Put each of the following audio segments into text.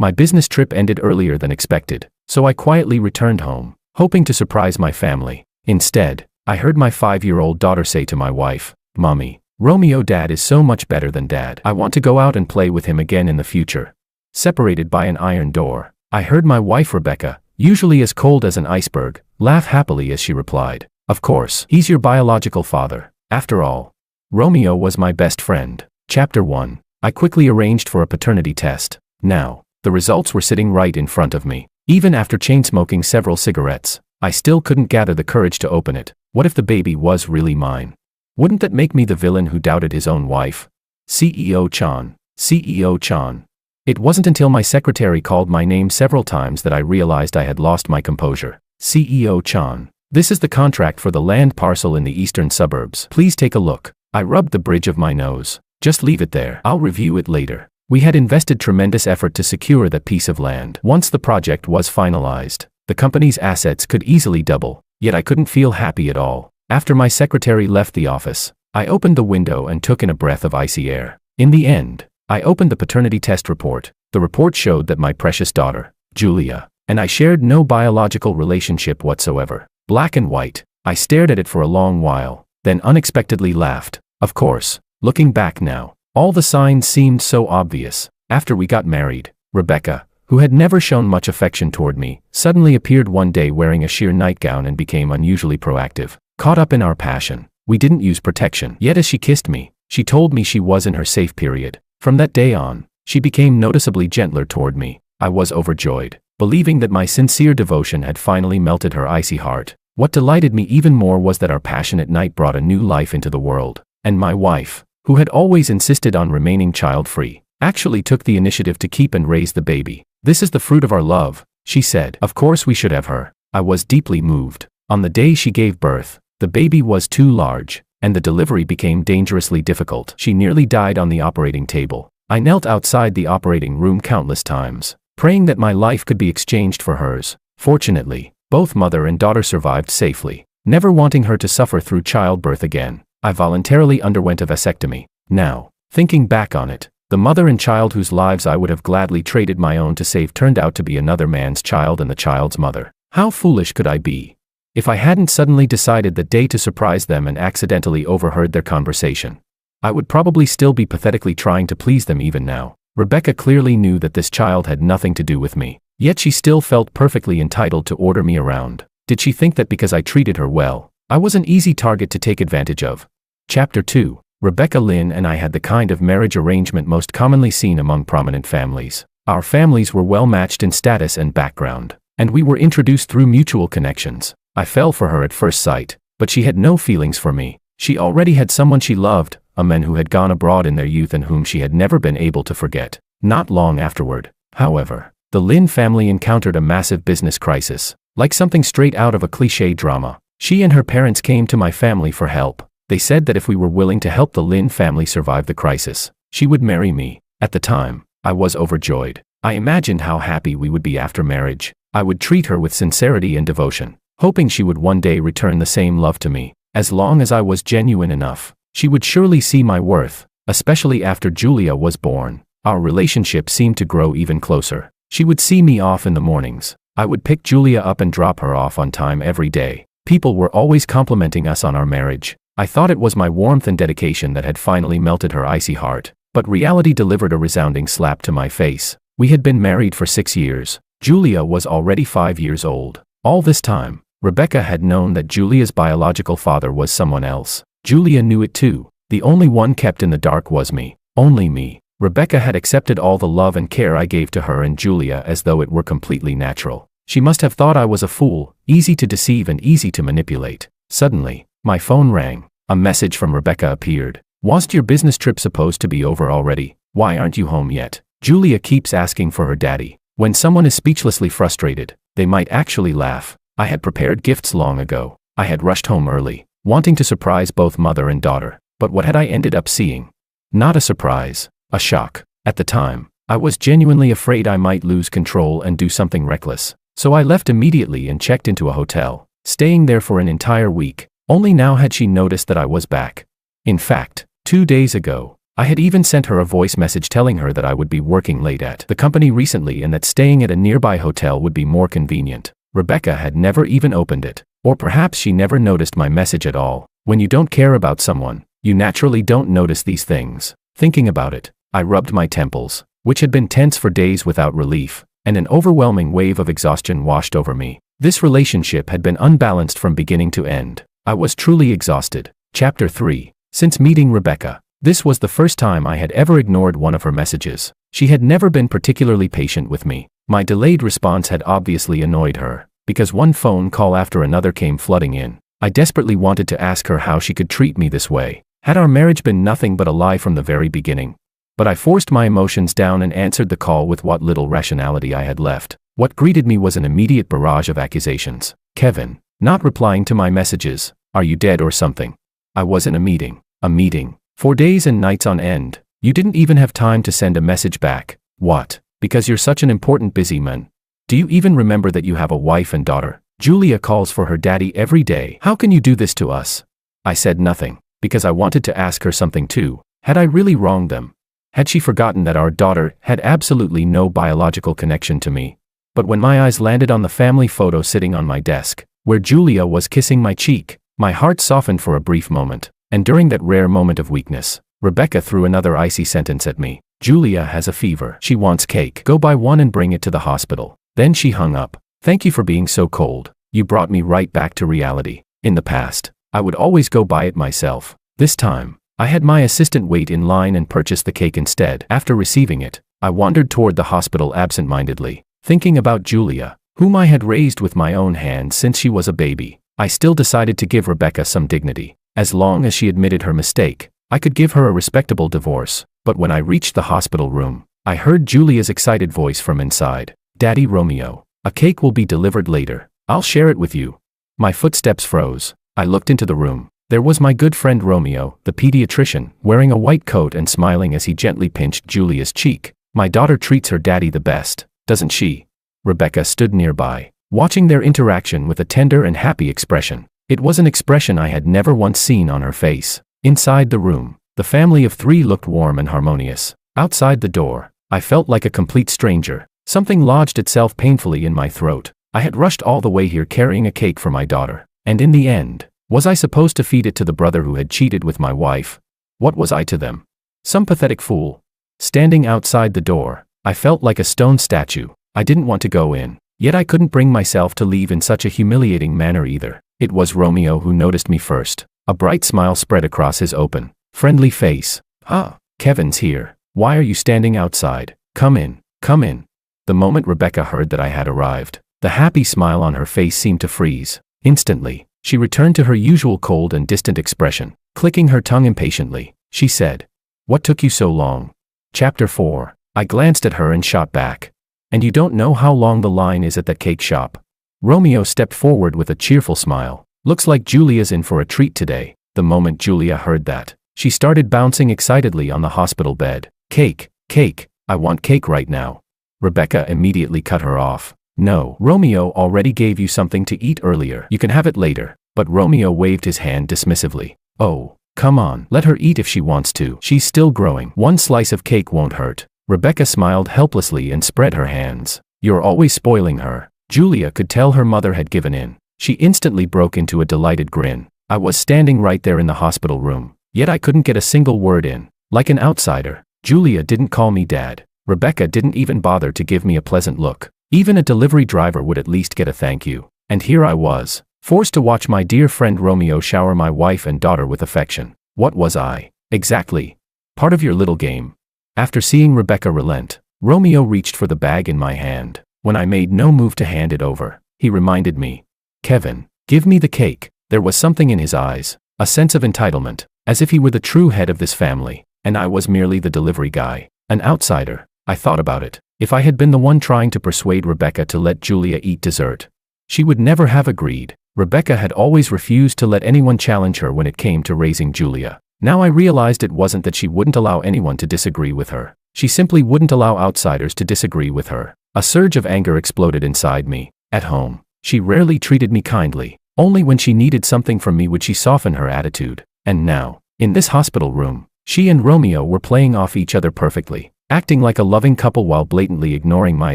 My business trip ended earlier than expected, so I quietly returned home, hoping to surprise my family. Instead, I heard my 5-year-old daughter say to my wife, "Mommy, Romeo dad is so much better than dad. I want to go out and play with him again in the future." Separated by an iron door, I heard my wife Rebecca, usually as cold as an iceberg, laugh happily as she replied, "Of course, he's your biological father. After all, Romeo was my best friend." Chapter 1. I quickly arranged for a paternity test. Now, the results were sitting right in front of me. Even after chain-smoking several cigarettes, I still couldn't gather the courage to open it. What if the baby was really mine? Wouldn't that make me the villain who doubted his own wife? CEO Chan. CEO Chan. It wasn't until my secretary called my name several times that I realized I had lost my composure. CEO Chan. "This is the contract for the land parcel in the eastern suburbs. Please take a look." I rubbed the bridge of my nose. "Just leave it there. I'll review it later." We had invested tremendous effort to secure that piece of land. Once the project was finalized, the company's assets could easily double, yet I couldn't feel happy at all. After my secretary left the office, I opened the window and took in a breath of icy air. In the end, I opened the paternity test report. The report showed that my precious daughter, Julia, and I shared no biological relationship whatsoever. Black and white. I stared at it for a long while, then unexpectedly laughed. Of course, looking back now, all the signs seemed so obvious. After we got married, Rebecca, who had never shown much affection toward me, suddenly appeared one day wearing a sheer nightgown and became unusually proactive. Caught up in our passion, we didn't use protection. Yet as she kissed me, she told me she was in her safe period. From that day on, she became noticeably gentler toward me. I was overjoyed, believing that my sincere devotion had finally melted her icy heart. What delighted me even more was that our passionate night brought a new life into the world, and my wife, who had always insisted on remaining child-free, actually took the initiative to keep and raise the baby. "This is the fruit of our love," she said. Of course we should have her. I was deeply moved. On the day she gave birth, the baby was too large, and the delivery became dangerously difficult. She nearly died on the operating table. I knelt outside the operating room countless times, praying that my life could be exchanged for hers. Fortunately, both mother and daughter survived safely. Never wanting her to suffer through childbirth again, I voluntarily underwent a vasectomy. Now, thinking back on it, the mother and child whose lives I would have gladly traded my own to save turned out to be another man's child and the child's mother. How foolish could I be? If I hadn't suddenly decided that day to surprise them and accidentally overheard their conversation, I would probably still be pathetically trying to please them even now. Rebecca clearly knew that this child had nothing to do with me, yet she still felt perfectly entitled to order me around. Did she think that because I treated her well, I was an easy target to take advantage of? Chapter 2. Rebecca Lynn and I had the kind of marriage arrangement most commonly seen among prominent families. Our families were well matched in status and background, and we were introduced through mutual connections. I fell for her at first sight, but she had no feelings for me. She already had someone she loved, a man who had gone abroad in their youth and whom she had never been able to forget. Not long afterward, however, the Lynn family encountered a massive business crisis. Like something straight out of a cliché drama, she and her parents came to my family for help. They said that if we were willing to help the Lynn family survive the crisis, she would marry me. At the time, I was overjoyed. I imagined how happy we would be after marriage. I would treat her with sincerity and devotion, hoping she would one day return the same love to me. As long as I was genuine enough, she would surely see my worth, especially after Julia was born. Our relationship seemed to grow even closer. She would see me off in the mornings. I would pick Julia up and drop her off on time every day. People were always complimenting us on our marriage. I thought it was my warmth and dedication that had finally melted her icy heart, but reality delivered a resounding slap to my face. We had been married for 6 years. Julia was already 5 years old. All this time, Rebecca had known that Julia's biological father was someone else. Julia knew it too. The only one kept in the dark was me. Only me. Rebecca had accepted all the love and care I gave to her and Julia as though it were completely natural. She must have thought I was a fool, easy to deceive and easy to manipulate. Suddenly, my phone rang. A message from Rebecca appeared. "Wasn't your business trip supposed to be over already? Why aren't you home yet? Julia keeps asking for her daddy." When someone is speechlessly frustrated, they might actually laugh. I had prepared gifts long ago. I had rushed home early, wanting to surprise both mother and daughter. But what had I ended up seeing? Not a surprise, a shock. At the time, I was genuinely afraid I might lose control and do something reckless. So I left immediately and checked into a hotel, staying there for an entire week. Only now had she noticed that I was back. In fact, 2 days ago, I had even sent her a voice message telling her that I would be working late at the company recently and that staying at a nearby hotel would be more convenient. Rebecca had never even opened it. Or perhaps she never noticed my message at all. When you don't care about someone, you naturally don't notice these things. Thinking about it, I rubbed my temples, which had been tense for days without relief, and an overwhelming wave of exhaustion washed over me. This relationship had been unbalanced from beginning to end. I was truly exhausted. Chapter 3. Since meeting Rebecca, this was the first time I had ever ignored one of her messages. She had never been particularly patient with me. My delayed response had obviously annoyed her, because one phone call after another came flooding in. I desperately wanted to ask her how she could treat me this way. Had our marriage been nothing but a lie from the very beginning? But I forced my emotions down and answered the call with what little rationality I had left. What greeted me was an immediate barrage of accusations. Kevin, not replying to my messages. Are you dead or something? I was in a meeting. A meeting. For days and nights on end. You didn't even have time to send a message back. What? Because you're such an important busy man. Do you even remember that you have a wife and daughter? Julia calls for her daddy every day. How can you do this to us? I said nothing, because I wanted to ask her something too. Had I really wronged them? Had she forgotten that our daughter had absolutely no biological connection to me? But when my eyes landed on the family photo sitting on my desk, where Julia was kissing my cheek, my heart softened for a brief moment. And during that rare moment of weakness, Rebecca threw another icy sentence at me. Julia has a fever. She wants cake. Go buy one and bring it to the hospital. Then she hung up. Thank you for being so cold. You brought me right back to reality. In the past, I would always go buy it myself. This time, I had my assistant wait in line and purchase the cake instead. After receiving it, I wandered toward the hospital absent-mindedly, thinking about Julia, whom I had raised with my own hands since she was a baby. I still decided to give Rebecca some dignity. As long as she admitted her mistake, I could give her a respectable divorce. But when I reached the hospital room, I heard Julia's excited voice from inside. Daddy Romeo, a cake will be delivered later. I'll share it with you. My footsteps froze. I looked into the room. There was my good friend Romeo, the pediatrician, wearing a white coat and smiling as he gently pinched Julia's cheek. My daughter treats her daddy the best, doesn't she? Rebecca stood nearby, watching their interaction with a tender and happy expression. It was an expression I had never once seen on her face. Inside the room, the family of 3 looked warm and harmonious. Outside the door, I felt like a complete stranger. Something lodged itself painfully in my throat. I had rushed all the way here carrying a cake for my daughter. And in the end, was I supposed to feed it to the brother who had cheated with my wife? What was I to them? Some pathetic fool. Standing outside the door, I felt like a stone statue. I didn't want to go in. Yet I couldn't bring myself to leave in such a humiliating manner either. It was Romeo who noticed me first. A bright smile spread across his open, friendly face. Ah, Kevin's here. Why are you standing outside? Come in, come in. The moment Rebecca heard that I had arrived, the happy smile on her face seemed to freeze. Instantly, she returned to her usual cold and distant expression. Clicking her tongue impatiently, she said, "What took you so long?" Chapter 4. I glanced at her and shot back. "And you don't know how long the line is at that cake shop?" Romeo stepped forward with a cheerful smile. "Looks like Julia's in for a treat today." The moment Julia heard that, she started bouncing excitedly on the hospital bed. "Cake, cake, I want cake right now." Rebecca immediately cut her off. "No, Romeo already gave you something to eat earlier. You can have it later." But Romeo waved his hand dismissively. "Oh, come on, let her eat if she wants to. She's still growing. One slice of cake won't hurt." Rebecca smiled helplessly and spread her hands. "You're always spoiling her." Julia could tell her mother had given in. She instantly broke into a delighted grin. I was standing right there in the hospital room, yet I couldn't get a single word in. Like an outsider, Julia didn't call me dad. Rebecca didn't even bother to give me a pleasant look. Even a delivery driver would at least get a thank you. And here I was, forced to watch my dear friend Romeo shower my wife and daughter with affection. What was I, exactly? Part of your little game. After seeing Rebecca relent, Romeo reached for the bag in my hand. When I made no move to hand it over, he reminded me, "Kevin, give me the cake." There was something in his eyes, a sense of entitlement, as if he were the true head of this family, and I was merely the delivery guy, an outsider. I thought about it. If I had been the one trying to persuade Rebecca to let Julia eat dessert, she would never have agreed. Rebecca had always refused to let anyone challenge her when it came to raising Julia. Now I realized it wasn't that she wouldn't allow anyone to disagree with her. She simply wouldn't allow outsiders to disagree with her. A surge of anger exploded inside me. At home, she rarely treated me kindly. Only when she needed something from me would she soften her attitude. And now, in this hospital room, She and Romeo were playing off each other perfectly, acting like a loving couple while blatantly ignoring my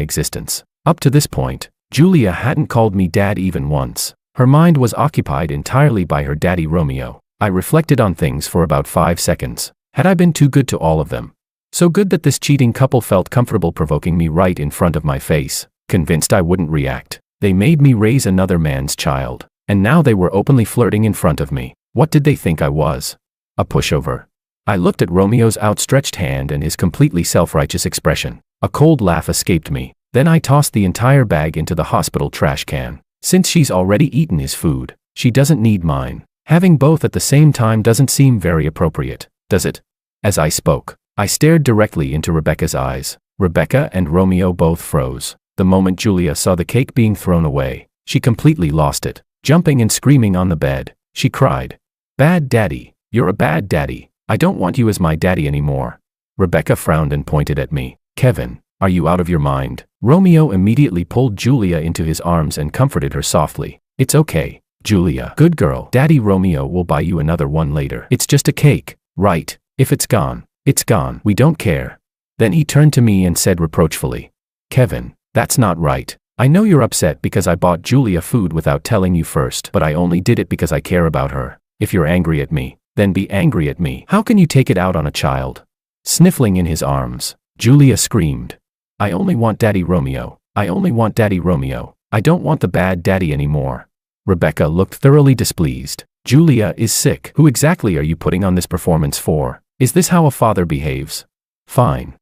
existence. Up to this point, Julia hadn't called me dad even once. Her mind was occupied entirely by her daddy Romeo. I reflected on things for about 5 seconds. Had I been too good to all of them? So good that this cheating couple felt comfortable provoking me right in front of my face, convinced I wouldn't react. They made me raise another man's child, and now they were openly flirting in front of me. What did they think I was? A pushover? I looked at Romeo's outstretched hand and his completely self-righteous expression. A cold laugh escaped me. Then I tossed the entire bag into the hospital trash can. Since she's already eaten his food, she doesn't need mine. Having both at the same time doesn't seem very appropriate, does it? As I spoke, I stared directly into Rebecca's eyes. Rebecca and Romeo both froze. The moment Julia saw the cake being thrown away, she completely lost it. Jumping and screaming on the bed, she cried, "Bad daddy, you're a bad daddy. I don't want you as my daddy anymore." Rebecca frowned and pointed at me. "Kevin, are you out of your mind?" Romeo immediately pulled Julia into his arms and comforted her softly. "It's okay, Julia. Good girl. Daddy Romeo will buy you another one later. It's just a cake, right? If it's gone, it's gone. We don't care." Then he turned to me and said reproachfully, "Kevin, that's not right. I know you're upset because I bought Julia food without telling you first, but I only did it because I care about her. If you're angry at me, then be angry at me. How can you take it out on a child?" Sniffling in his arms, Julia screamed, "I only want Daddy Romeo. I only want Daddy Romeo. I don't want the bad daddy anymore." Rebecca looked thoroughly displeased. "Julia is sick. Who exactly are you putting on this performance for? Is this how a father behaves?" Fine.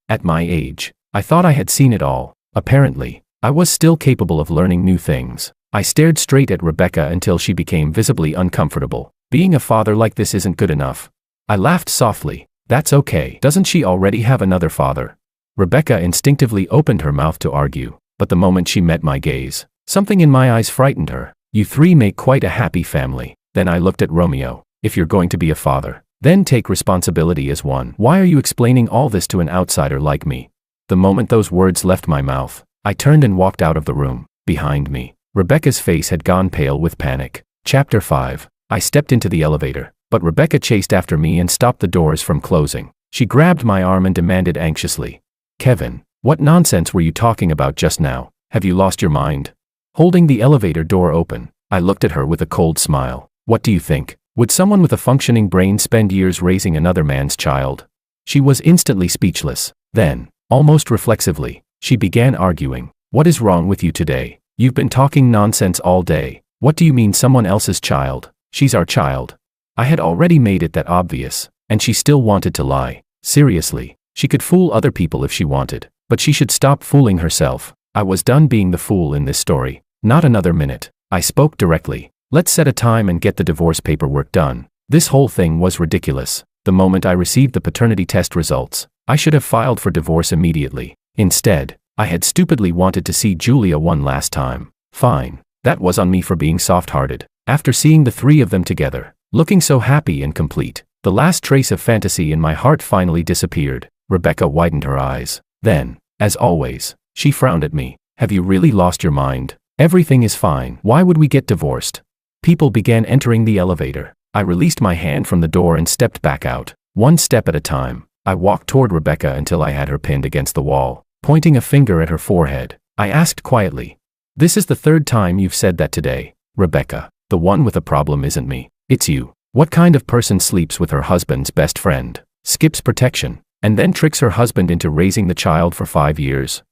At my age, I thought I had seen it all. Apparently, I was still capable of learning new things. I stared straight at Rebecca until she became visibly uncomfortable. Being a father like this isn't good enough. I laughed softly. "That's okay. Doesn't she already have another father?" Rebecca instinctively opened her mouth to argue, but the moment she met my gaze, something in my eyes frightened her. "You three make quite a happy family." Then I looked at Romeo. "If you're going to be a father, then take responsibility as one. Why are you explaining all this to an outsider like me?" The moment those words left my mouth, I turned and walked out of the room. Behind me, Rebecca's face had gone pale with panic. Chapter 5. I stepped into the elevator, but Rebecca chased after me and stopped the doors from closing. She grabbed my arm and demanded anxiously, "Kevin, what nonsense were you talking about just now? Have you lost your mind?" Holding the elevator door open, I looked at her with a cold smile. "What do you think? Would someone with a functioning brain spend years raising another man's child?" She was instantly speechless. Then, almost reflexively, she began arguing. "What is wrong with you today? You've been talking nonsense all day. What do you mean someone else's child? She's our child." I had already made it that obvious, and she still wanted to lie. Seriously, she could fool other people if she wanted, but she should stop fooling herself. I was done being the fool in this story. Not another minute. I spoke directly. "Let's set a time and get the divorce paperwork done." This whole thing was ridiculous. The moment I received the paternity test results, I should have filed for divorce immediately. Instead, I had stupidly wanted to see Julia one last time. Fine. That was on me for being soft-hearted. After seeing the three of them together, looking so happy and complete, the last trace of fantasy in my heart finally disappeared. Rebecca widened her eyes. Then, as always, she frowned at me. "Have you really lost your mind? Everything is fine. Why would we get divorced?" People began entering the elevator. I released my hand from the door and stepped back out. One step at a time, I walked toward Rebecca until I had her pinned against the wall. Pointing a finger at her forehead, I asked quietly, "This is the third time you've said that today, Rebecca. The one with a problem isn't me. It's you. What kind of person sleeps with her husband's best friend, skips protection, and then tricks her husband into raising the child for 5 years?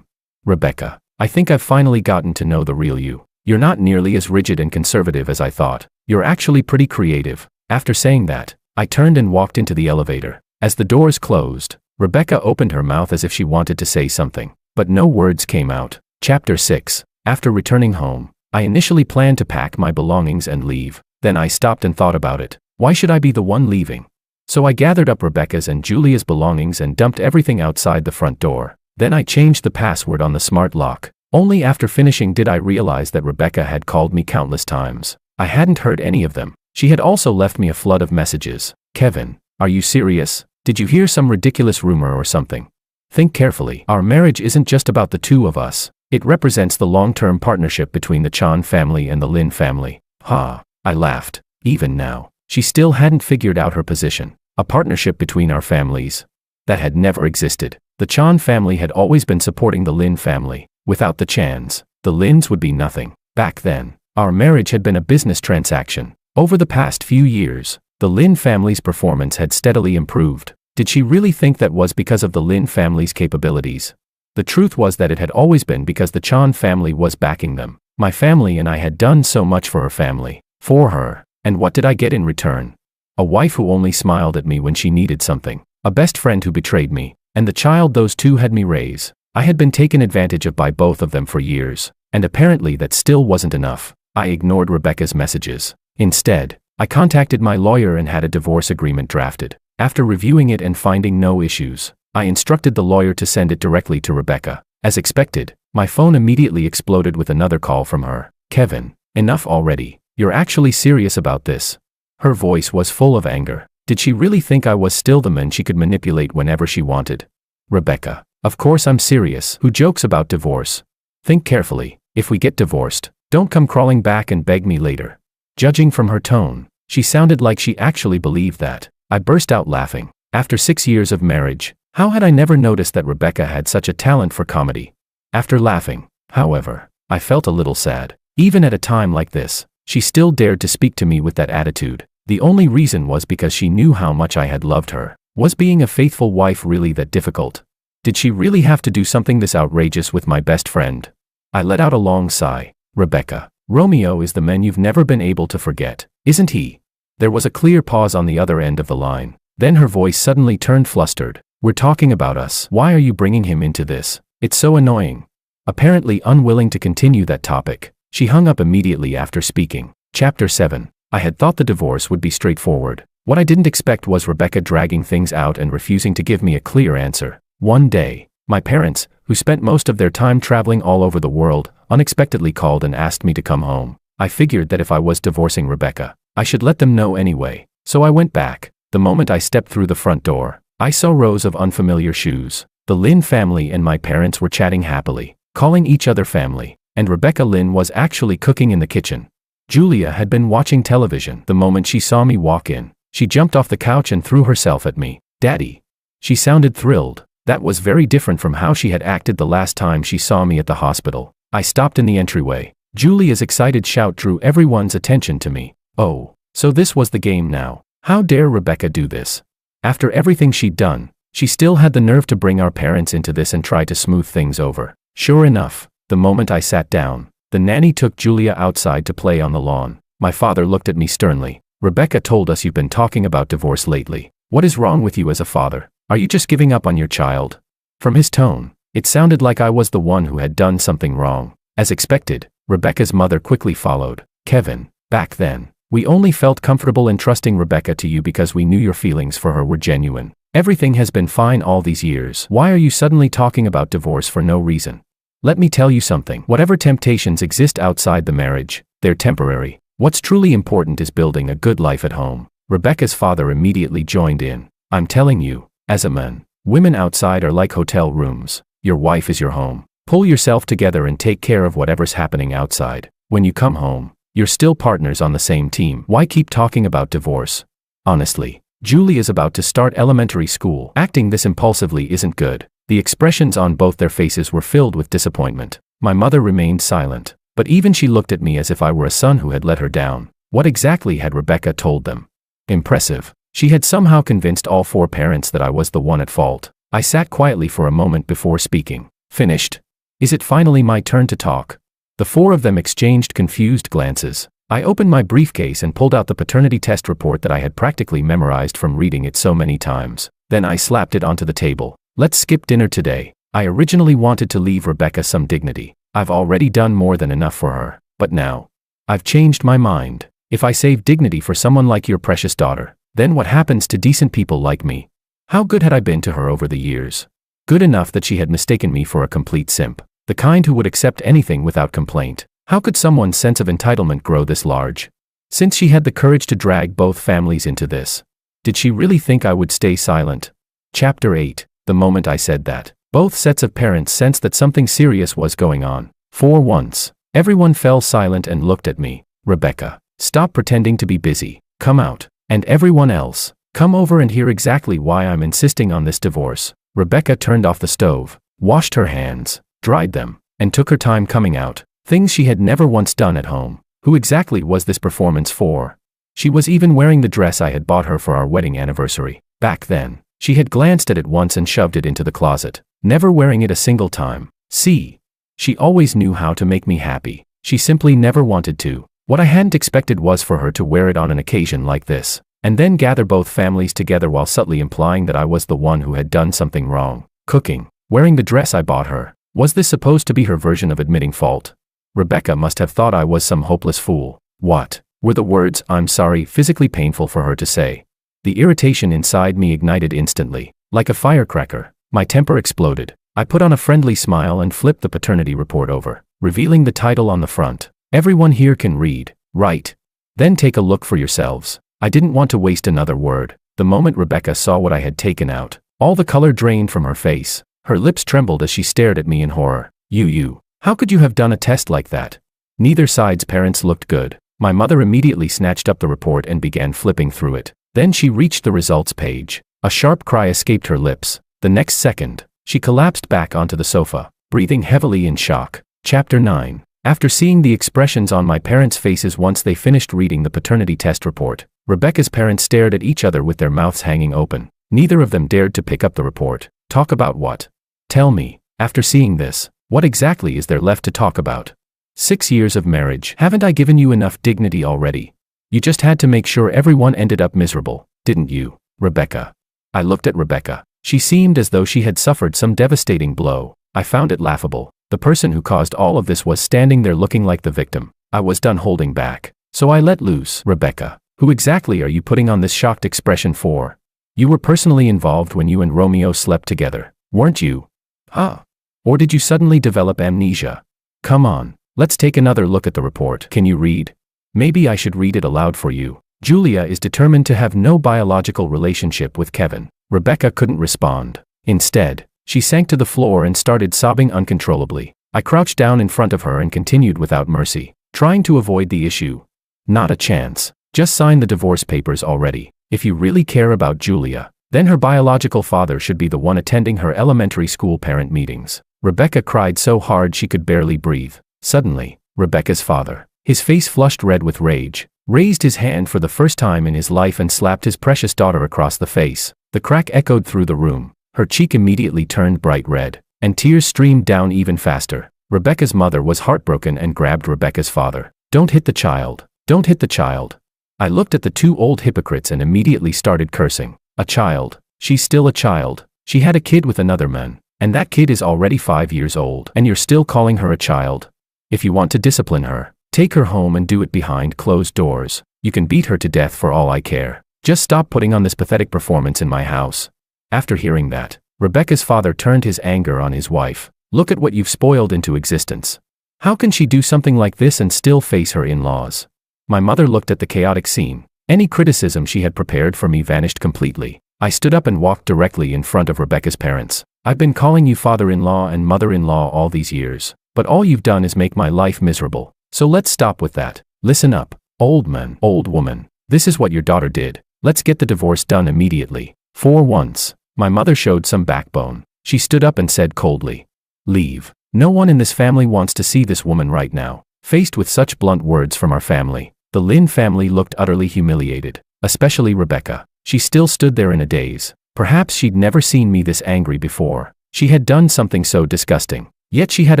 Rebecca, I think I've finally gotten to know the real you. You're not nearly as rigid and conservative as I thought. You're actually pretty creative." After saying that, I turned and walked into the elevator. As the doors closed, Rebecca opened her mouth as if she wanted to say something, but no words came out. Chapter 6. After returning home, I initially planned to pack my belongings and leave. Then I stopped and thought about it. Why should I be the one leaving? So I gathered up Rebecca's and Julia's belongings and dumped everything outside the front door. Then I changed the password on the smart lock. Only after finishing did I realize that Rebecca had called me countless times. I hadn't heard any of them. She had also left me a flood of messages. "Kevin, are you serious? Did you hear some ridiculous rumor or something? Think carefully. Our marriage isn't just about the two of us. It represents the long-term partnership between the Chan family and the Lin family." Ha! I laughed. Even now, She still hadn't figured out her position. A partnership between our families. That had never existed. The Chan family had always been supporting the Lin family. Without the Chans, the Lins would be nothing. Back then, our marriage had been a business transaction. Over the past few years, the Lin family's performance had steadily improved. Did she really think that was because of the Lin family's capabilities? The truth was that it had always been because the Chan family was backing them. My family and I had done so much for her family. For her. And what did I get in return? A wife who only smiled at me when she needed something. A best friend who betrayed me. And the child those two had me raise. I had been taken advantage of by both of them for years. And apparently that still wasn't enough. I ignored Rebecca's messages. Instead, I contacted my lawyer and had a divorce agreement drafted. After reviewing it and finding no issues, I instructed the lawyer to send it directly to Rebecca. As expected, my phone immediately exploded with another call from her. Kevin, enough already. You're actually serious about this? Her voice was full of anger. Did she really think I was still the man she could manipulate whenever she wanted? Rebecca, of course I'm serious. Who jokes about divorce? Think carefully. If we get divorced, don't come crawling back and beg me later. Judging from her tone, she sounded like she actually believed that. I burst out laughing. After 6 years of marriage, how had I never noticed that Rebecca had such a talent for comedy? After laughing, however, I felt a little sad. Even at a time like this, she still dared to speak to me with that attitude. The only reason was because she knew how much I had loved her. Was being a faithful wife really that difficult? Did she really have to do something this outrageous with my best friend? I let out a long sigh. Rebecca, Romeo is the man you've never been able to forget, isn't he? There was a clear pause on the other end of the line. Then her voice suddenly turned flustered. We're talking about us. Why are you bringing him into this? It's so annoying. Apparently unwilling to continue that topic, she hung up immediately after speaking. Chapter 7. I had thought the divorce would be straightforward. What I didn't expect was Rebecca dragging things out and refusing to give me a clear answer. One day, my parents, who spent most of their time traveling all over the world, unexpectedly called and asked me to come home. I figured that if I was divorcing Rebecca, I should let them know anyway. So I went back. The moment I stepped through the front door, I saw rows of unfamiliar shoes. The Lin family and my parents were chatting happily, calling each other family, and Rebecca Lin was actually cooking in the kitchen. Julia had been watching television. The moment she saw me walk in, she jumped off the couch and threw herself at me. Daddy. She sounded thrilled. That was very different from how she had acted the last time she saw me at the hospital. I stopped in the entryway. Julia's excited shout drew everyone's attention to me. Oh, so this was the game now. How dare Rebecca do this? After everything she'd done, she still had the nerve to bring our parents into this and try to smooth things over. Sure enough, the moment I sat down, the nanny took Julia outside to play on the lawn. My father looked at me sternly. Rebecca told us you've been talking about divorce lately. What is wrong with you as a father? Are you just giving up on your child? From his tone, it sounded like I was the one who had done something wrong. As expected, Rebecca's mother quickly followed. Kevin, back then, we only felt comfortable entrusting Rebecca to you because we knew your feelings for her were genuine. Everything has been fine all these years. Why are you suddenly talking about divorce for no reason? Let me tell you something. Whatever temptations exist outside the marriage, they're temporary. What's truly important is building a good life at home. Rebecca's father immediately joined in. I'm telling you, as a man, women outside are like hotel rooms. Your wife is your home. Pull yourself together and take care of whatever's happening outside. When you come home, you're still partners on the same team. Why keep talking about divorce? Honestly, Julie is about to start elementary school. Acting this impulsively isn't good. The expressions on both their faces were filled with disappointment. My mother remained silent, but even she looked at me as if I were a son who had let her down. What exactly had Rebecca told them? Impressive. She had somehow convinced all 4 parents that I was the one at fault. I sat quietly for a moment before speaking. Finished. Is it finally my turn to talk? The 4 of them exchanged confused glances. I opened my briefcase and pulled out the paternity test report that I had practically memorized from reading it so many times. Then I slapped it onto the table. Let's skip dinner today. I originally wanted to leave Rebecca some dignity. I've already done more than enough for her. But now, I've changed my mind. If I save dignity for someone like your precious daughter, then what happens to decent people like me? How good had I been to her over the years? Good enough that she had mistaken me for a complete simp. The kind who would accept anything without complaint. How could someone's sense of entitlement grow this large? Since she had the courage to drag both families into this, did she really think I would stay silent? Chapter 8. The moment I said that, both sets of parents sensed that something serious was going on. For once, everyone fell silent and looked at me. Rebecca, stop pretending to be busy. Come out. And everyone else, come over and hear exactly why I'm insisting on this divorce. Rebecca turned off the stove, washed her hands, dried them, and took her time coming out. Things she had never once done at home. Who exactly was this performance for? She was even wearing the dress I had bought her for our wedding anniversary. Back then, she had glanced at it once and shoved it into the closet, never wearing it a single time. See? She always knew how to make me happy. She simply never wanted to. What I hadn't expected was for her to wear it on an occasion like this, and then gather both families together while subtly implying that I was the one who had done something wrong. Cooking, wearing the dress I bought her. Was this supposed to be her version of admitting fault? Rebecca must have thought I was some hopeless fool. What? Were the words, "I'm sorry," physically painful for her to say? The irritation inside me ignited instantly. Like a firecracker, my temper exploded. I put on a friendly smile and flipped the paternity report over, revealing the title on the front. Everyone here can read, right? Then take a look for yourselves. I didn't want to waste another word. The moment Rebecca saw what I had taken out, all the color drained from her face. Her lips trembled as she stared at me in horror. You, how could you have done a test like that? Neither side's parents looked good. My mother immediately snatched up the report and began flipping through it. Then she reached the results page. A sharp cry escaped her lips. The next second, she collapsed back onto the sofa, breathing heavily in shock. Chapter 9. After seeing the expressions on my parents' faces once they finished reading the paternity test report, Rebecca's parents stared at each other with their mouths hanging open. Neither of them dared to pick up the report. Talk about what? Tell me, after seeing this, what exactly is there left to talk about? 6 years of marriage. Haven't I given you enough dignity already? You just had to make sure everyone ended up miserable, didn't you, Rebecca? I looked at Rebecca. She seemed as though she had suffered some devastating blow. I found it laughable. The person who caused all of this was standing there looking like the victim. I was done holding back. So I let loose. Rebecca, who exactly are you putting on this shocked expression for? You were personally involved when you and Romeo slept together, weren't you? Huh? Or did you suddenly develop amnesia? Come on. Let's take another look at the report. Can you read? Maybe I should read it aloud for you. Julia is determined to have no biological relationship with Kevin. Rebecca couldn't respond. Instead, she sank to the floor and started sobbing uncontrollably. I crouched down in front of her and continued without mercy, trying to avoid the issue. Not a chance. Just sign the divorce papers already. If you really care about Julia, then her biological father should be the one attending her elementary school parent meetings. Rebecca cried so hard she could barely breathe. Suddenly, Rebecca's father, his face flushed red with rage, raised his hand for the first time in his life and slapped his precious daughter across the face. The crack echoed through the room. Her cheek immediately turned bright red, and tears streamed down even faster. Rebecca's mother was heartbroken and grabbed Rebecca's father. Don't hit the child. Don't hit the child. I looked at the two old hypocrites and immediately started cursing. A child. She's still a child. She had a kid with another man, and that kid is already 5 years old, and you're still calling her a child? If you want to discipline her, take her home and do it behind closed doors. You can beat her to death for all I care. Just stop putting on this pathetic performance in my house. After hearing that, Rebecca's father turned his anger on his wife. Look at what you've spoiled into existence. How can she do something like this and still face her in-laws? My mother looked at the chaotic scene. Any criticism she had prepared for me vanished completely. I stood up and walked directly in front of Rebecca's parents. I've been calling you father-in-law and mother-in-law all these years, but all you've done is make my life miserable. So let's stop with that. Listen up, old man, old woman. This is what your daughter did. Let's get the divorce done immediately. For once, my mother showed some backbone. She stood up and said coldly, "Leave. No one in this family wants to see this woman right now." Faced with such blunt words from our family, the Lin family looked utterly humiliated, especially Rebecca. She still stood there in a daze. Perhaps she'd never seen me this angry before. She had done something so disgusting, yet she had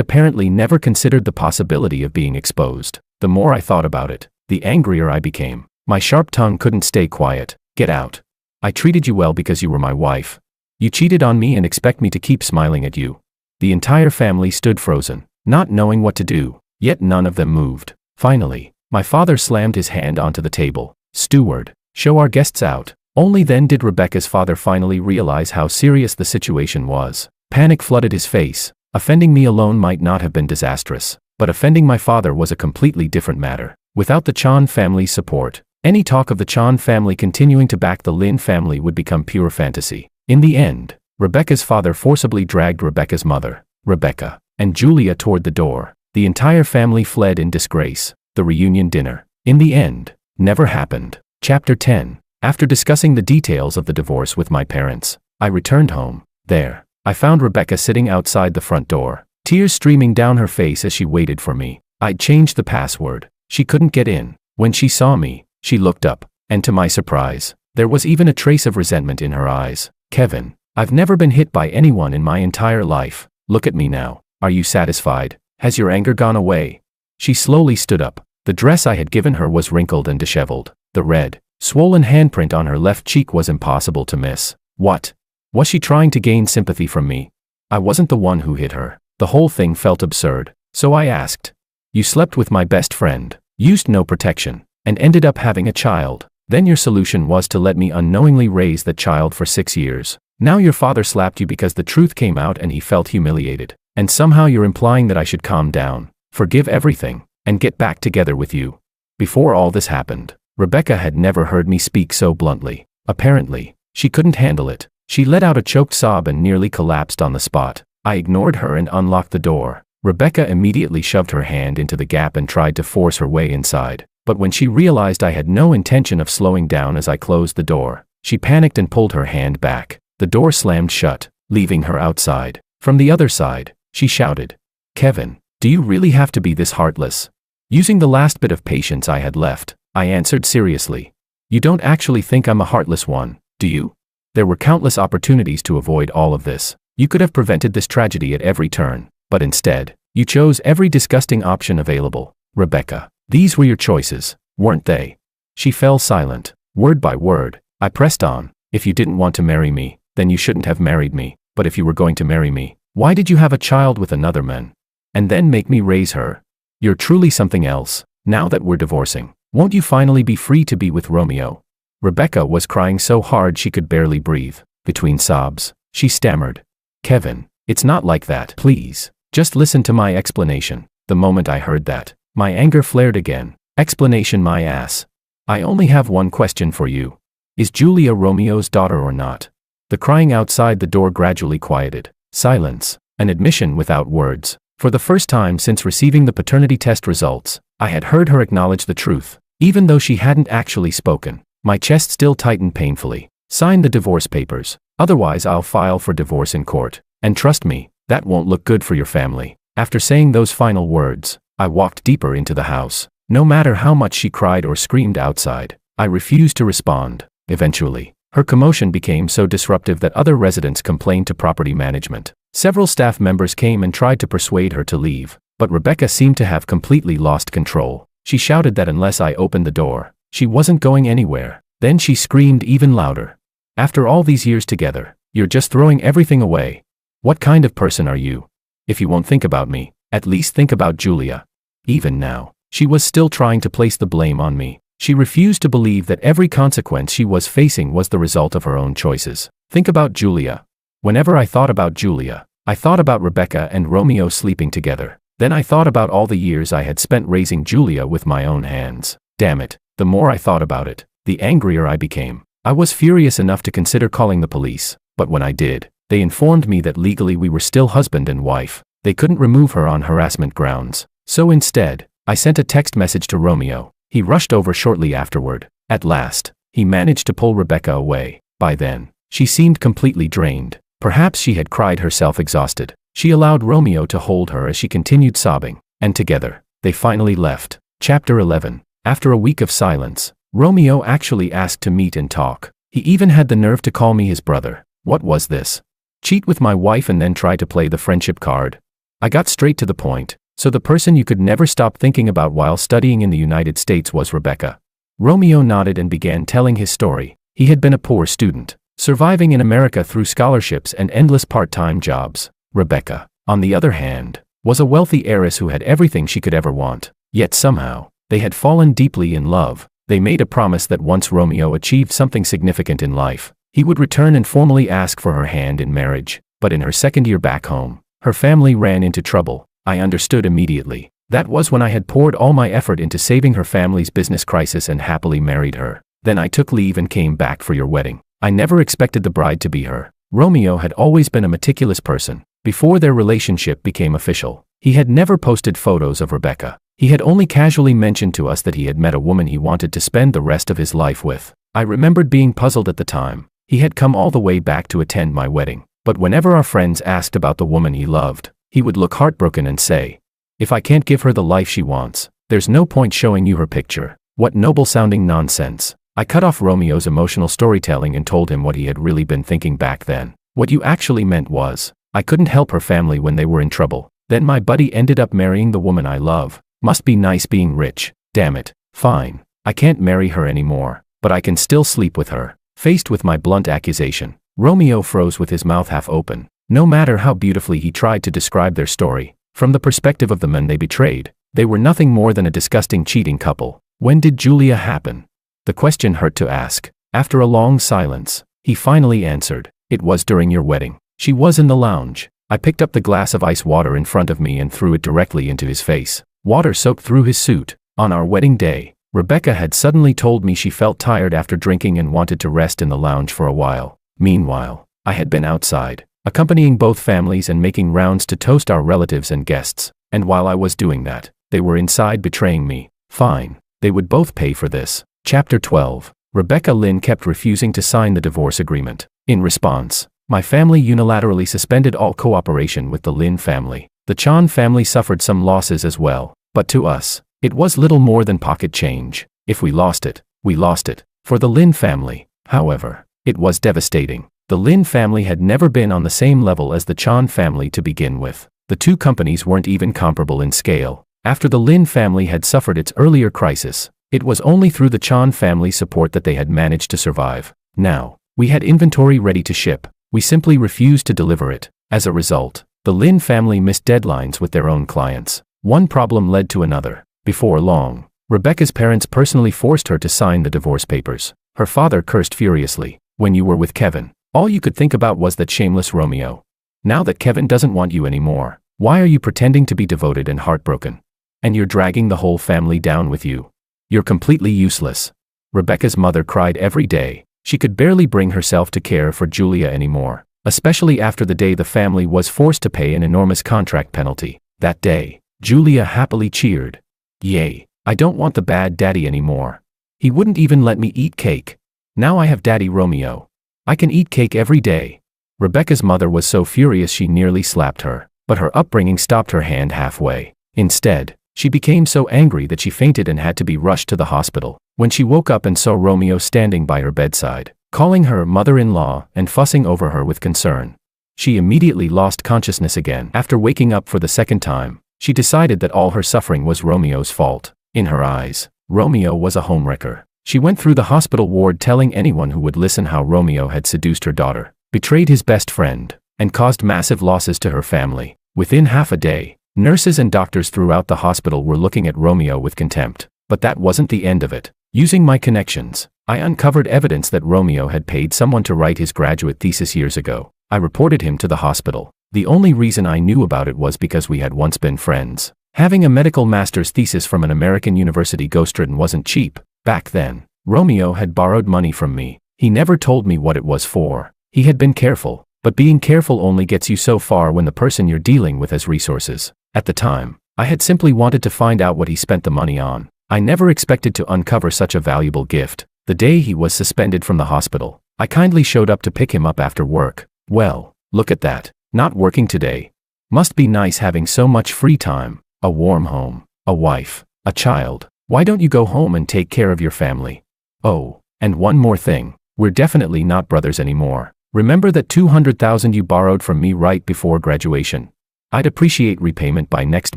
apparently never considered the possibility of being exposed. The more I thought about it, the angrier I became. My sharp tongue couldn't stay quiet. Get out. I treated you well because you were my wife. You cheated on me and expect me to keep smiling at you. The entire family stood frozen, not knowing what to do, yet none of them moved. Finally, my father slammed his hand onto the table. "Steward, show our guests out." Only then did Rebecca's father finally realize how serious the situation was. Panic flooded his face. Offending me alone might not have been disastrous, but offending my father was a completely different matter. Without the Chan family's support, any talk of the Chan family continuing to back the Lin family would become pure fantasy. In the end, Rebecca's father forcibly dragged Rebecca's mother, Rebecca, and Julia toward the door. The entire family fled in disgrace. The reunion dinner, in the end, never happened. Chapter 10. After discussing the details of the divorce with my parents, I returned home. There, I found Rebecca sitting outside the front door, tears streaming down her face as she waited for me. I'd changed the password. She couldn't get in. When she saw me, she looked up, and to my surprise, there was even a trace of resentment in her eyes. "Kevin, I've never been hit by anyone in my entire life. Look at me now. Are you satisfied? Has your anger gone away?" She slowly stood up. The dress I had given her was wrinkled and disheveled. The red, swollen handprint on her left cheek was impossible to miss. What? Was she trying to gain sympathy from me? I wasn't the one who hit her. The whole thing felt absurd. So I asked, "You slept with my best friend, used no protection, and ended up having a child. Then your solution was to let me unknowingly raise that child for 6 years. Now your father slapped you because the truth came out and he felt humiliated. And somehow you're implying that I should calm down, forgive everything, and get back together with you." Before all this happened, Rebecca had never heard me speak so bluntly. Apparently, she couldn't handle it. She let out a choked sob and nearly collapsed on the spot. I ignored her and unlocked the door. Rebecca immediately shoved her hand into the gap and tried to force her way inside. But when she realized I had no intention of slowing down as I closed the door, she panicked and pulled her hand back. The door slammed shut, leaving her outside. From the other side, she shouted, "Kevin, do you really have to be this heartless?" Using the last bit of patience I had left, I answered seriously, "You don't actually think I'm a heartless one, do you? There were countless opportunities to avoid all of this. You could have prevented this tragedy at every turn, but instead, you chose every disgusting option available. Rebecca, these were your choices, weren't they?" She fell silent. Word by word, I pressed on, "If you didn't want to marry me, then you shouldn't have married me. But if you were going to marry me, why did you have a child with another man? And then make me raise her? You're truly something else. Now that we're divorcing, won't you finally be free to be with Romeo?" Rebecca was crying so hard she could barely breathe. Between sobs, she stammered, "Kevin, it's not like that. Please, just listen to my explanation." The moment I heard that, my anger flared again. "Explanation my ass. I only have one question for you. Is Julia Romeo's daughter or not?" The crying outside the door gradually quieted. Silence, an admission without words. For the first time since receiving the paternity test results, I had heard her acknowledge the truth, even though she hadn't actually spoken. My chest still tightened painfully. "Sign the divorce papers, otherwise I'll file for divorce in court. And trust me, that won't look good for your family." After saying those final words, I walked deeper into the house. No matter how much she cried or screamed outside, I refused to respond. Eventually, her commotion became so disruptive that other residents complained to property management. Several staff members came and tried to persuade her to leave, but Rebecca seemed to have completely lost control. She shouted that unless I opened the door, she wasn't going anywhere. Then she screamed even louder, "After all these years together, you're just throwing everything away. What kind of person are you? If you won't think about me, at least think about Julia." Even now, she was still trying to place the blame on me. She refused to believe that every consequence she was facing was the result of her own choices. Think about Julia. Whenever I thought about Julia, I thought about Rebecca and Romeo sleeping together. Then I thought about all the years I had spent raising Julia with my own hands. Damn it, the more I thought about it, the angrier I became. I was furious enough to consider calling the police, but when I did, they informed me that legally we were still husband and wife. They couldn't remove her on harassment grounds. So instead, I sent a text message to Romeo. He rushed over shortly afterward. At last, he managed to pull Rebecca away. By then, she seemed completely drained. Perhaps she had cried herself exhausted. She allowed Romeo to hold her as she continued sobbing, and together, they finally left. Chapter 11. After a week of silence, Romeo actually asked to meet and talk. He even had the nerve to call me his brother. What was this? Cheat with my wife and then try to play the friendship card? I got straight to the point. So the person you could never stop thinking about while studying in the United States was Rebecca. Romeo nodded and began telling his story. He had been a poor student, surviving in America through scholarships and endless part-time jobs. Rebecca, on the other hand, was a wealthy heiress who had everything she could ever want. Yet somehow, they had fallen deeply in love. They made a promise that once Romeo achieved something significant in life, he would return and formally ask for her hand in marriage. But in her second year back home, her family ran into trouble. I understood immediately. That was when I had poured all my effort into saving her family's business crisis and happily married her. Then I took leave and came back for your wedding. I never expected the bride to be her. Romeo had always been a meticulous person. Before their relationship became official, he had never posted photos of Rebecca. He had only casually mentioned to us that he had met a woman he wanted to spend the rest of his life with. I remembered being puzzled at the time. He had come all the way back to attend my wedding, but whenever our friends asked about the woman he loved, he would look heartbroken and say, "If I can't give her the life she wants, there's no point showing you her picture." What noble-sounding nonsense. I cut off Romeo's emotional storytelling and told him what he had really been thinking back then. What you actually meant was, I couldn't help her family when they were in trouble. Then my buddy ended up marrying the woman I love. Must be nice being rich. Damn it. Fine. I can't marry her anymore, but I can still sleep with her. Faced with my blunt accusation, Romeo froze with his mouth half open. No matter how beautifully he tried to describe their story, from the perspective of the men they betrayed, they were nothing more than a disgusting cheating couple. When did Julia happen? The question hurt to ask. After a long silence, he finally answered, "It was during your wedding. She was in the lounge." I picked up the glass of ice water in front of me and threw it directly into his face. Water soaked through his suit. On our wedding day, Rebecca had suddenly told me she felt tired after drinking and wanted to rest in the lounge for a while. Meanwhile, I had been outside, accompanying both families and making rounds to toast our relatives and guests. And while I was doing that, they were inside betraying me. Fine. They would both pay for this. Chapter 12. Rebecca Lynn kept refusing to sign the divorce agreement. In response, my family unilaterally suspended all cooperation with the Lynn family. The Chan family suffered some losses as well, but to us, it was little more than pocket change. If we lost it, we lost it. For the Lynn family, however, it was devastating. The Lynn family had never been on the same level as the Chan family to begin with. The two companies weren't even comparable in scale. After the Lynn family had suffered its earlier crisis, it was only through the Chan family's support that they had managed to survive. Now, we had inventory ready to ship. We simply refused to deliver it. As a result, the Lynn family missed deadlines with their own clients. One problem led to another. Before long, Rebecca's parents personally forced her to sign the divorce papers. Her father cursed furiously. "When you were with Kevin, all you could think about was that shameless Romeo. Now that Kevin doesn't want you anymore, why are you pretending to be devoted and heartbroken? And you're dragging the whole family down with you. You're completely useless." Rebecca's mother cried every day. She could barely bring herself to care for Julia anymore, especially after the day the family was forced to pay an enormous contract penalty. That day, Julia happily cheered. "Yay, I don't want the bad daddy anymore. He wouldn't even let me eat cake. Now I have Daddy Romeo. I can eat cake every day." Rebecca's mother was so furious she nearly slapped her, but her upbringing stopped her hand halfway. Instead, she became so angry that she fainted and had to be rushed to the hospital. When she woke up and saw Romeo standing by her bedside, calling her mother-in-law and fussing over her with concern, she immediately lost consciousness again. After waking up for the second time, she decided that all her suffering was Romeo's fault. In her eyes, Romeo was a homewrecker. She went through the hospital ward telling anyone who would listen how Romeo had seduced her daughter, betrayed his best friend, and caused massive losses to her family. Within half a day, nurses and doctors throughout the hospital were looking at Romeo with contempt. But that wasn't the end of it. Using my connections, I uncovered evidence that Romeo had paid someone to write his graduate thesis years ago. I reported him to the hospital. The only reason I knew about it was because we had once been friends. Having a medical master's thesis from an American university ghostwritten wasn't cheap. Back then, Romeo had borrowed money from me. He never told me what it was for. He had been careful, but being careful only gets you so far when the person you're dealing with has resources. At the time, I had simply wanted to find out what he spent the money on. I never expected to uncover such a valuable gift. The day he was suspended from the hospital, I kindly showed up to pick him up after work. Well, look at that. Not working today. Must be nice having so much free time. A warm home, a wife, a child. Why don't you go home and take care of your family? Oh, and one more thing. We're definitely not brothers anymore. Remember that $200,000 you borrowed from me right before graduation? I'd appreciate repayment by next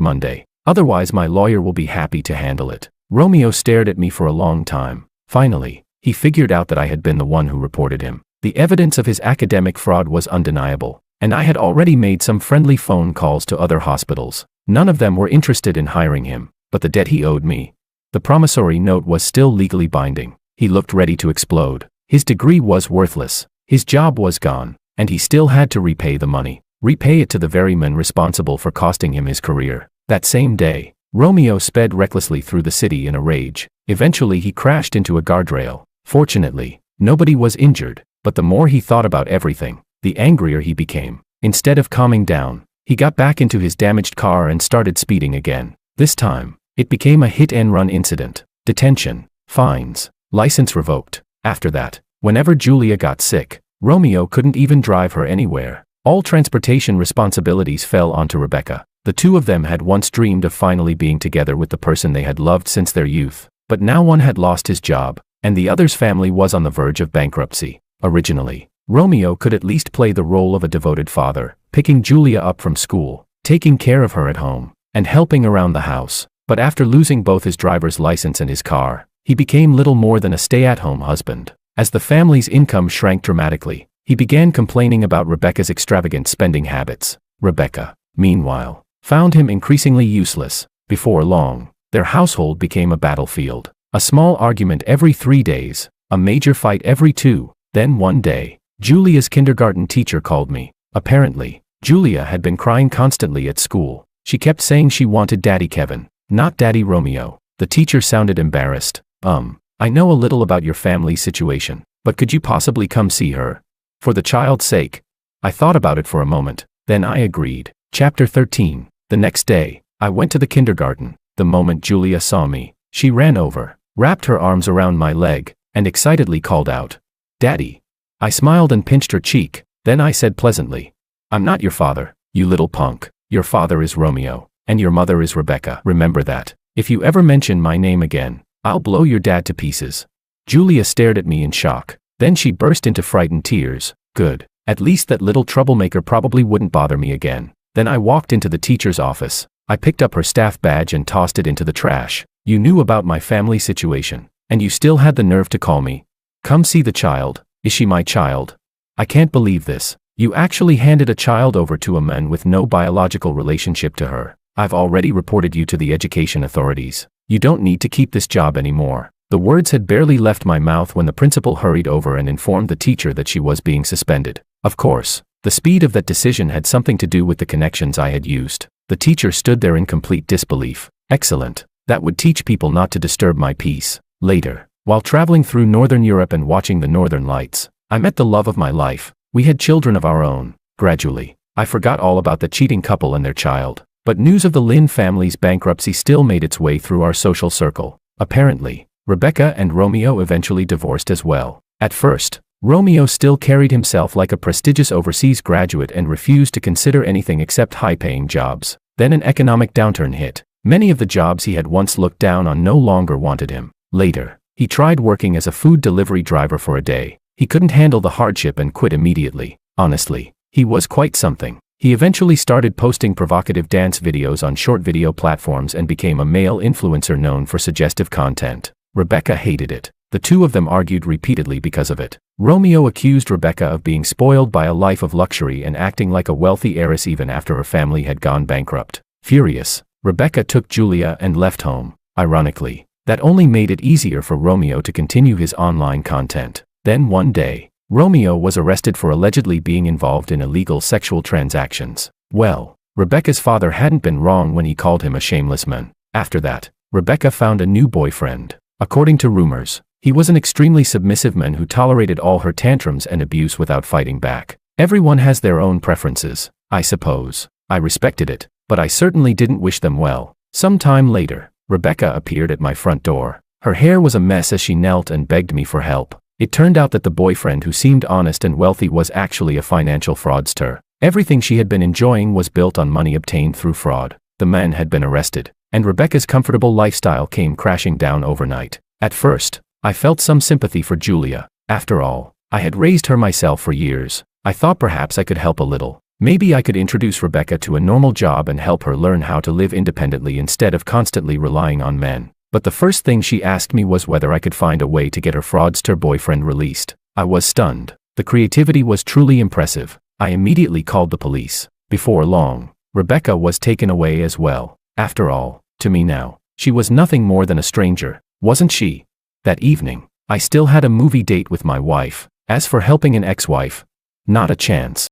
Monday. Otherwise my lawyer will be happy to handle it. Romeo stared at me for a long time. Finally, he figured out that I had been the one who reported him. The evidence of his academic fraud was undeniable, and I had already made some friendly phone calls to other hospitals. None of them were interested in hiring him, but the debt he owed me. The promissory note was still legally binding. He looked ready to explode. His degree was worthless. His job was gone, and he still had to repay the money. Repay it to the very men responsible for costing him his career. That same day, Romeo sped recklessly through the city in a rage. Eventually he crashed into a guardrail. Fortunately, nobody was injured, but the more he thought about everything, the angrier he became. Instead of calming down, he got back into his damaged car and started speeding again. This time, it became a hit-and-run incident. Detention, fines, license revoked. After that, whenever Julia got sick, Romeo couldn't even drive her anywhere. All transportation responsibilities fell onto Rebecca. The two of them had once dreamed of finally being together with the person they had loved since their youth, but now one had lost his job, and the other's family was on the verge of bankruptcy. Originally, Romeo could at least play the role of a devoted father, picking Julia up from school, taking care of her at home, and helping around the house. But after losing both his driver's license and his car, he became little more than a stay-at-home husband. As the family's income shrank dramatically, he began complaining about Rebecca's extravagant spending habits. Rebecca, meanwhile, found him increasingly useless. Before long, their household became a battlefield. A small argument every 3 days, a major fight every 2. Then one day, Julia's kindergarten teacher called me. Apparently, Julia had been crying constantly at school. She kept saying she wanted Daddy Kevin, not Daddy Romeo. The teacher sounded embarrassed. I know a little about your family situation, but could you possibly come see her? For the child's sake. I thought about it for a moment, then I agreed. Chapter 13. The next day, I went to the kindergarten. The moment Julia saw me, she ran over, wrapped her arms around my leg, and excitedly called out, "Daddy." I smiled and pinched her cheek. Then I said pleasantly, "I'm not your father, you little punk. Your father is Romeo, and your mother is Rebecca. Remember that. If you ever mention my name again, I'll blow your dad to pieces." Julia stared at me in shock. Then she burst into frightened tears. Good. At least that little troublemaker probably wouldn't bother me again. Then I walked into the teacher's office. I picked up her staff badge and tossed it into the trash. "You knew about my family situation, and you still had the nerve to call me. Come see the child. Is she my child? I can't believe this. You actually handed a child over to a man with no biological relationship to her. I've already reported you to the education authorities. You don't need to keep this job anymore." The words had barely left my mouth when the principal hurried over and informed the teacher that she was being suspended. Of course, the speed of that decision had something to do with the connections I had used. The teacher stood there in complete disbelief. Excellent. That would teach people not to disturb my peace. Later, while traveling through Northern Europe and watching the Northern Lights, I met the love of my life. We had children of our own. Gradually, I forgot all about the cheating couple and their child. But news of the Lynn family's bankruptcy still made its way through our social circle. Apparently, Rebecca and Romeo eventually divorced as well. At first, Romeo still carried himself like a prestigious overseas graduate and refused to consider anything except high-paying jobs. Then an economic downturn hit. Many of the jobs he had once looked down on no longer wanted him. Later, he tried working as a food delivery driver for a day. He couldn't handle the hardship and quit immediately. Honestly, he was quite something. He eventually started posting provocative dance videos on short video platforms and became a male influencer known for suggestive content. Rebecca hated it. The two of them argued repeatedly because of it. Romeo accused Rebecca of being spoiled by a life of luxury and acting like a wealthy heiress even after her family had gone bankrupt. Furious, Rebecca took Julia and left home. Ironically, that only made it easier for Romeo to continue his online content. Then one day, Romeo was arrested for allegedly being involved in illegal sexual transactions. Well, Rebecca's father hadn't been wrong when he called him a shameless man. After that, Rebecca found a new boyfriend. According to rumors, he was an extremely submissive man who tolerated all her tantrums and abuse without fighting back. Everyone has their own preferences, I suppose. I respected it, but I certainly didn't wish them well. Some time later, Rebecca appeared at my front door. Her hair was a mess as she knelt and begged me for help. It turned out that the boyfriend who seemed honest and wealthy was actually a financial fraudster. Everything she had been enjoying was built on money obtained through fraud. The man had been arrested, and Rebecca's comfortable lifestyle came crashing down overnight. At first, I felt some sympathy for Julia. After all, I had raised her myself for years. I thought perhaps I could help a little. Maybe I could introduce Rebecca to a normal job and help her learn how to live independently instead of constantly relying on men. But the first thing she asked me was whether I could find a way to get her fraudster boyfriend released. I was stunned. The creativity was truly impressive. I immediately called the police. Before long, Rebecca was taken away as well. After all, to me now, she was nothing more than a stranger, wasn't she? That evening, I still had a movie date with my wife. As for helping an ex-wife, not a chance.